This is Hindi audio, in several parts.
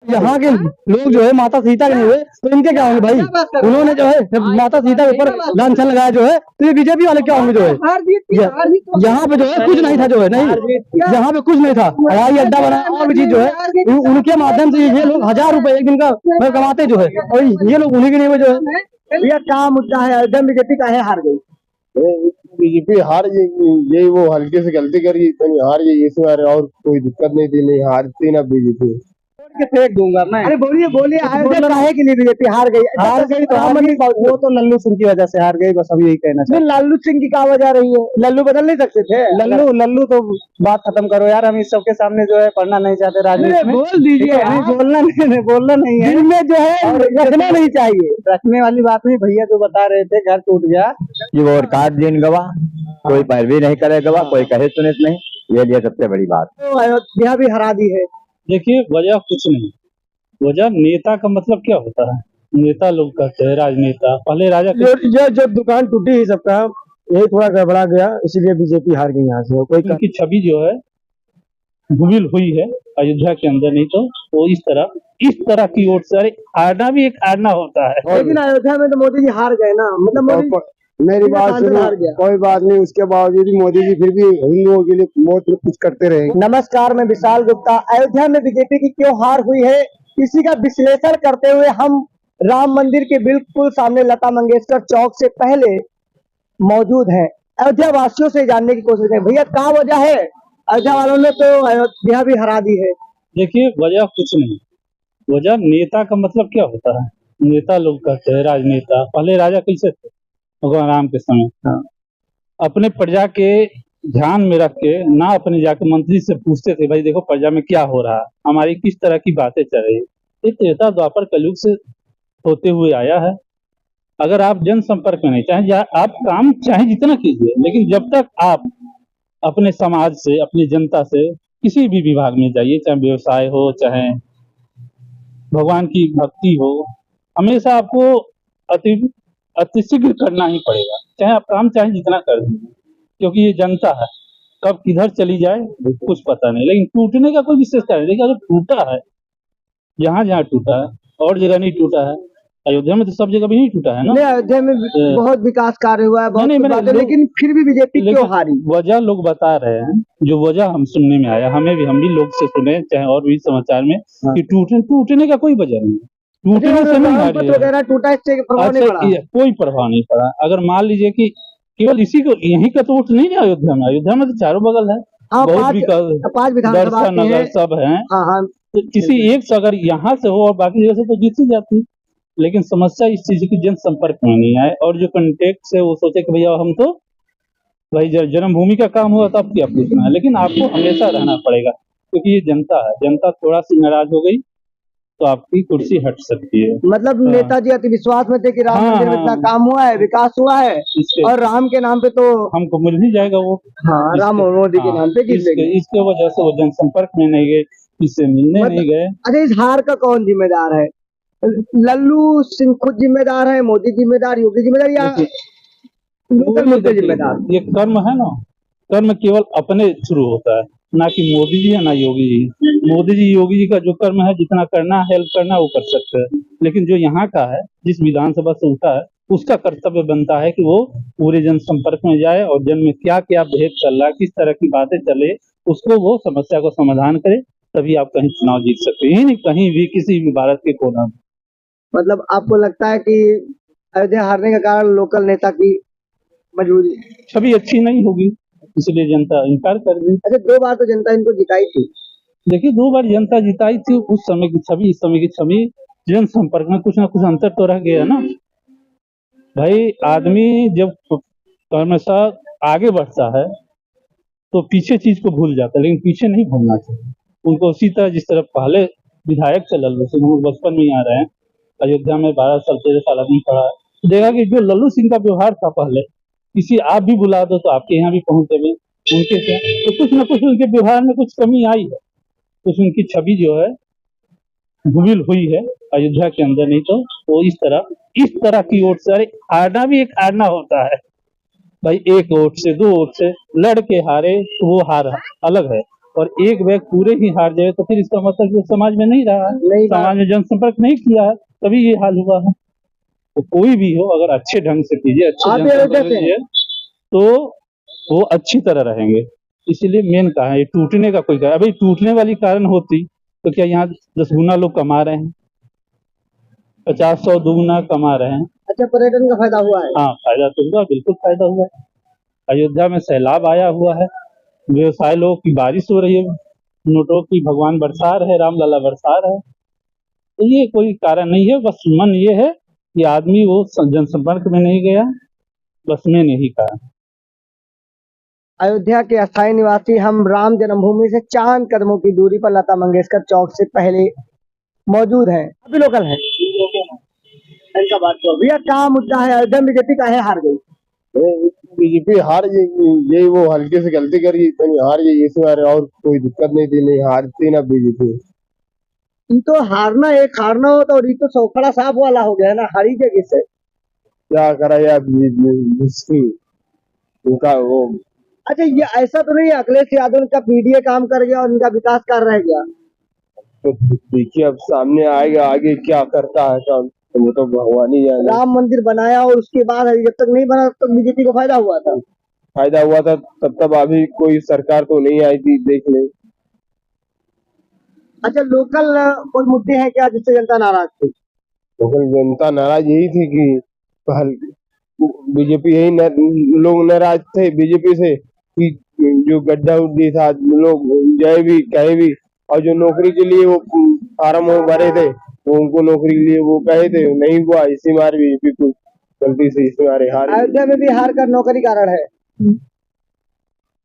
यहाँ के लोग जो है माता सीता के नहीं हुए तो इनके क्या होंगे भाई? उन्होंने जो है माता सीता के ऊपर लांछन लगाया जो है, तो ये बीजेपी वाले क्या होंगे जो है? यहाँ पे जो है कुछ नहीं था जो है, नहीं यहाँ पे कुछ नहीं था, हवाई अड्डा बना और भी चीज जो है उनके माध्यम से ये लोग 1000 रुपए एक दिन का कमाते जो है, और ये लोग उन्हीं के नहीं हुए जो है। भैया क्या मुद्दा है? अयोध्या में बीजेपी काहे हार गई? बीजेपी हार यही वो हल्के से गलती करी, इतनी हार गई इसमें, और कोई दिक्कत नहीं थी, नहीं हारती ना बीजेपी। फेंक दूंगा मैं। अरे बोलिए बोलिए, अयोध्या काहे के लिए बीजेपी हार गई? हार गई तो वो तो लल्लू सिंह की वजह से हार गई, बस अभी यही कहना चाहिए। लल्लू सिंह की क्या वजह रही है? लल्लू बदल नहीं सकते थे? लल्लू तो बात खत्म करो यार, हम इस सबके सामने जो है पढ़ना नहीं चाहते राजनीति में। बोल दीजिए, बोलना नहीं है, दिल में जो है रखना नहीं चाहिए। रखने वाली बात नहीं। भैया जो बता रहे थे घर टूट गया, कि वो कार्ड दिन गवा, कोई पैरवी नहीं करे गवा, कोई कहे सुने नहीं, ये लिए सबसे बड़ी बात। तो अयोध्या भी हरा दी है। देखिए वजह कुछ नहीं, वजह नेता का मतलब क्या होता है? नेता लोग कहते हैं राजनेता, पहले राजा जो दुकान टूटी ही सबका यही थोड़ा गड़बड़ा गया, इसीलिए बीजेपी हार गई यहाँ से। कोई उनकी छवि जो है धूमिल हुई है अयोध्या के अंदर, नहीं तो वो इस तरह की ओर से, अरे हारना भी एक हारना होता है। लेकिन अयोध्या में तो मोदी जी हार गए ना, मतलब मोदी मेरी बात सुनो, कोई बात नहीं, उसके बावजूद भी मोदी जी फिर भी हिंदुओं के लिए बहुत कुछ करते रहे। नमस्कार, मैं विशाल गुप्ता। अयोध्या में बीजेपी की क्यों हार हुई है, इसी का विश्लेषण करते हुए हम राम मंदिर के बिल्कुल सामने लता मंगेशकर चौक से पहले मौजूद हैं। अयोध्या वासियों से जानने की कोशिश करें, भैया क्या वजह है? अयोध्या वालों ने तो अयोध्या भी हरा दी है। देखिए वजह कुछ नहीं, वजह नेता का मतलब क्या होता है? नेता लोग कहते हैं राजनेता, पहले राजा कैसे थे? भगवान राम के समय अपने प्रजा के ध्यान में रख के ना अपने जाके मंत्री से पूछते थे, भाई देखो प्रजा में क्या हो रहा है, हमारी किस तरह की बातें चल रही है। ये त्रेता द्वापर कलयुग से होते हुए आया है। अगर आप जनसंपर्क में नहीं चाहे, आप काम चाहे जितना कीजिए, लेकिन जब तक आप अपने समाज से, अपनी जनता से किसी भी विभाग में जाइए, चाहे व्यवसाय हो, चाहे भगवान की भक्ति हो, हमेशा आपको अतिशीघ्र करना ही पड़ेगा, चाहे आप काम चाहे जितना कर दीजिए, क्योंकि ये जनता है, कब किधर चली जाए कुछ पता नहीं। लेकिन टूटने का कोई विशेष कारण नहीं, अगर टूटा है, जहाँ जहाँ टूटा है और जगह नहीं टूटा है, अयोध्या में तो सब जगह भी नहीं टूटा है ना। अयोध्या में बहुत विकास कार्य हुआ है, बहुत लेकिन फिर भी बीजेपी क्यों हारी? वजह लोग बता रहे हैं, जो वजह हम सुनने में आया, हम भी लोग से सुने, चाहे और भी समाचार में, कि टूटने का कोई वजह नहीं, टूटने से नहीं हारी वगैरह टूटा, इससे प्रभाव नहीं पड़ा? कोई प्रभाव नहीं पड़ा। अगर मान लीजिए कि केवल इसी को, यहीं का तो वोट नहीं है अयोध्या में तो चारों बगल है, बहुत विधानसभा नगर सब है, तो किसी एक से अगर यहाँ से हो और बाकी जगह से तो जीत ही जाती। लेकिन समस्या इस चीज की जनसंपर्क में नहीं आए, और जो कंटेक्ट से वो सोचे कि भैया हम तो भाई जन्मभूमि का काम हुआ तो अब क्या पूछना है। लेकिन आपको हमेशा रहना पड़ेगा, क्योंकि ये जनता है, जनता थोड़ा सी नाराज हो गई तो आपकी कुर्सी हट सकती है। मतलब नेताजी अति विश्वास में थे कि राम मंदिर में इतना काम हुआ है, विकास हुआ है, और राम के नाम पे तो हमको मिल ही जाएगा वो। राम और मोदी के नाम पे इसके वजह से वो जनसंपर्क में नहीं गए, किससे मिलने नहीं गए। अच्छा, इस हार का कौन जिम्मेदार है? लल्लू सिंह खुद जिम्मेदार है, मोदी जिम्मेदार, योगी जिम्मेदार, या जिम्मेदार? ये कर्म है ना, कर्म केवल अपने शुरू होता है, ना कि मोदी जी है ना योगी जी। मोदी जी योगी जी का जो कर्म है, जितना करना हेल्प करना वो कर सकते हैं, लेकिन जो यहाँ का है, जिस विधानसभा से उठा है, उसका कर्तव्य बनता है कि वो पूरे जनसंपर्क में जाए और जन में क्या क्या भेद चल रहा है, किस तरह की बातें चले, उसको वो समस्या को समाधान करे, तभी आप कहीं चुनाव जीत सकते हैं, नहीं कहीं भी किसी भी भारत के कोना में। मतलब आपको लगता है कि अयोध्या हारने का कारण लोकल नेता की मजबूरी, छवि अच्छी नहीं होगी, इसलिए जनता इनकार कर दी। अच्छा, 2 बार तो जनता इनको जिताई थी। देखिए 2 बार जनता जिताई थी, उस समय की छवि, इस समय की छवि, जनसंपर्क में कुछ ना कुछ अंतर तो रह गया ना भाई। आदमी जब हमेशा आगे बढ़ता है तो पीछे चीज को भूल जाता है, लेकिन पीछे नहीं भूलना चाहिए उनको। उसी तरह जिस तरह पहले विधायक से लल्लू सिंह, हम बचपन में आ रहे हैं, अयोध्या में 12 साल 13 साल आदमी पढ़ा है, देखा कि जो लल्लू सिंह का व्यवहार था पहले, किसी आप भी बुला दो तो आपके यहाँ भी पहुंचे भी उनके क्या, तो कुछ न कुछ उनके व्यवहार में कुछ कमी आई है, कुछ उनकी छवि जो है धूमिल हुई है अयोध्या के अंदर, नहीं तो वो इस तरह की ओर से, अरे हारना भी एक हारना होता है भाई, 1 वोट से 2 वोट से लड़ के हारे तो वो हार अलग है, और एक व्यक्ति पूरे ही हार जाए तो फिर इसका मतलब कि समाज में नहीं रहा है, समाज में जनसंपर्क नहीं किया है, तभी ये हाल हुआ है। तो कोई भी हो अगर अच्छे ढंग से कीजिए, अच्छे आप ढंग ये से कहते हैं? कीजिए, तो वो अच्छी तरह रहेंगे। इसलिए मेन कहा है, ये टूटने का कोई कारण, अभी टूटने वाली कारण होती तो क्या यहाँ 10 गुना लोग कमा रहे हैं, 50-100 दुगुना कमा रहे हैं। अच्छा, पर्यटन का फायदा हुआ है। हाँ, फायदा तो हुआ, बिल्कुल फायदा हुआ। अयोध्या में सैलाब आया हुआ है, व्यवसाय लोगों की बारिश हो रही है, नोटों की भगवान बरसा रहे, रामलला बरसा रहे। तो ये कोई कारण नहीं है, बस मन ये है कि आदमी वो जनसंपर्क में नहीं गया, बस में नहीं कहा। अयोध्या के अस्थायी निवासी हम राम जन्मभूमि से चांद कदमों की दूरी पर लता मंगेशकर चौक से पहले मौजूद हैं। अभी लोकल है इनका बात तो भैया क्या मुद्दा है? अयोध्या में बीजेपी काहे हार गई? बीजेपी हार यही वो हल्के से गलती करी, हार गई इस बार, और कोई दिक्कत नहीं थी, नहीं हारती ना बीजेपी। ये तो हारना एक हारना हो तो ये तो सौखड़ा साफ वाला हो गया ना, हारी जगह से। क्या करा यार उनका वो। अच्छा, ये ऐसा तो नहीं है अखिलेश यादव का पीडीए काम कर गया और इनका विकास कार्य रह गया? तो देखिए अब सामने आएगा, आगे क्या करता है काम, तो वो तो भगवान ही जाने। राम मंदिर बनाया और उसके बाद अभी जब तक नहीं बना तब बीजेपी को फायदा हुआ था। फायदा हुआ था तब अभी कोई सरकार तो नहीं आई थी, देख ले। अच्छा, लोकल कोई मुद्दे हैं क्या जिससे जनता नाराज थी? लोकल जनता नाराज यही थी कि बीजेपी लोग नाराज थे बीजेपी से कि जो गड्ढा उड्डी था, लोग जाए भी कहे भी, और जो नौकरी के लिए वो फार्म भरे थे वो उनको नौकरी के लिए वो कहे थे, नहीं हुआ, इसी मार बीजेपी को गलती से इसी मारे हार। अयोध्या में भी हार का नौकरी कारण है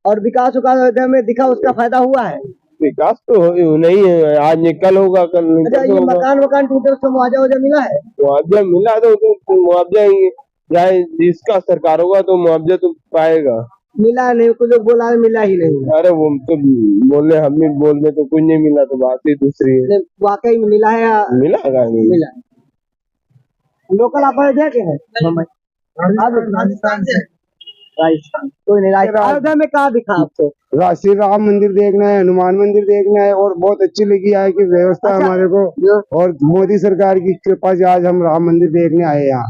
और विकास अयोध्या में दिखा, उसका फायदा हुआ है। विकास तो नहीं है, आज नहीं कल होगा, कल नहीं अच्छा, परसों ये होगा। मकान टूटे उसका मुआवजा मिला है? मुआवजा मिला तो मुआवजा ही चाहे जिसका सरकार होगा तो मुआवजा तो पाएगा। मिला नहीं, कुछ लोग बोला है मिला ही नहीं। अरे वो तो बोलने, हम भी बोल रहे तो कुछ नहीं मिला, तो बात ही दूसरी है। वाकई में मिला है या मिला है नहीं मिला? लोकल आप अयोध्या के हैं? राजस्थान से। राजस्थान, कोई नहीं। अयोध्या में कहाँ दिखा आपको? श्री राम मंदिर देखना है, हनुमान मंदिर देखना है, और बहुत अच्छी लगी है कि व्यवस्था हमारे को, और मोदी सरकार की कृपा से आज हम राम मंदिर देखने आए यहाँ।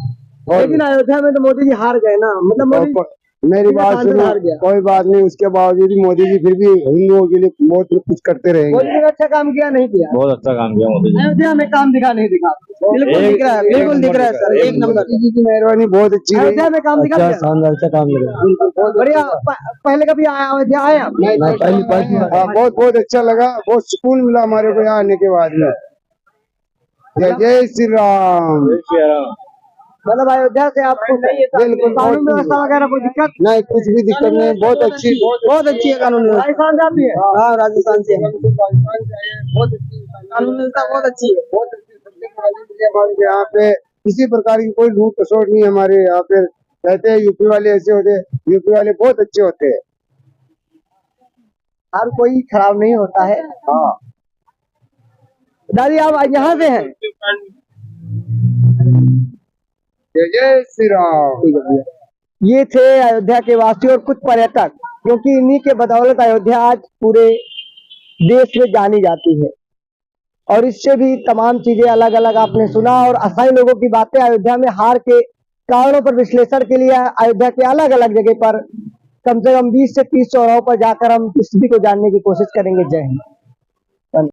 लेकिन अयोध्या में तो मोदी जी हार गए ना, मतलब मोदी मेरी बात सुनो, कोई बात नहीं, उसके बावजूद मोदी जी फिर भी हिंदुओं के लिए बहुत कुछ करते रहेंगे। मोदी जी ने अच्छा काम किया नहीं किया? बहुत अच्छा काम किया मोदी जी। अयोध्या में काम दिखा नहीं दिखा? बिल्कुल दिख रहा है, बिल्कुल दिख रहा है सर, एक नंबर। मोदी जी की मेहरबानी बहुत अच्छी रही। अयोध्या में काम दिखा? शानदार अच्छा काम लगा, बहुत बढ़िया। पहले कभी अयोध्या आए आप? बहुत बहुत अच्छा लगा, बहुत सुकून मिला हमारे को यहाँ आने के बाद में। जय जय श्री राम। मतलब अयोध्या से आपको बिल्कुल कानून व्यवस्था वगैरह कोई दिक्कत नहीं, कुछ भी दिक्कत नहीं, बहुत अच्छी है कानून व्यवस्था। राजस्थान से भी है? हाँ, राजस्थान से कानून व्यवस्था बहुत अच्छी है। हमारे यहाँ पे किसी प्रकार की कोई लूट खसोट नहीं। हमारे यहाँ पे कहते हैं यूपी वाले ऐसे होते हैं, यूपी वाले बहुत अच्छे होते हैं। हर कोई खराब नहीं होता है। हाँ, दादी आप यहाँ से हैं? जय जय श्री राम। ये थे अयोध्या के वासी और कुछ पर्यटक, क्योंकि इन्हीं के बदौलत अयोध्या आज पूरे देश में जानी जाती है। और इससे भी तमाम चीजें अलग अलग आपने सुना, और अस्थायी लोगों की बातें अयोध्या में हार के कारणों पर विश्लेषण के लिए अयोध्या के अलग अलग जगह पर कम से कम 20 से 30 चौराहों पर जाकर हम स्थिति को जानने की कोशिश करेंगे। जय हिंद।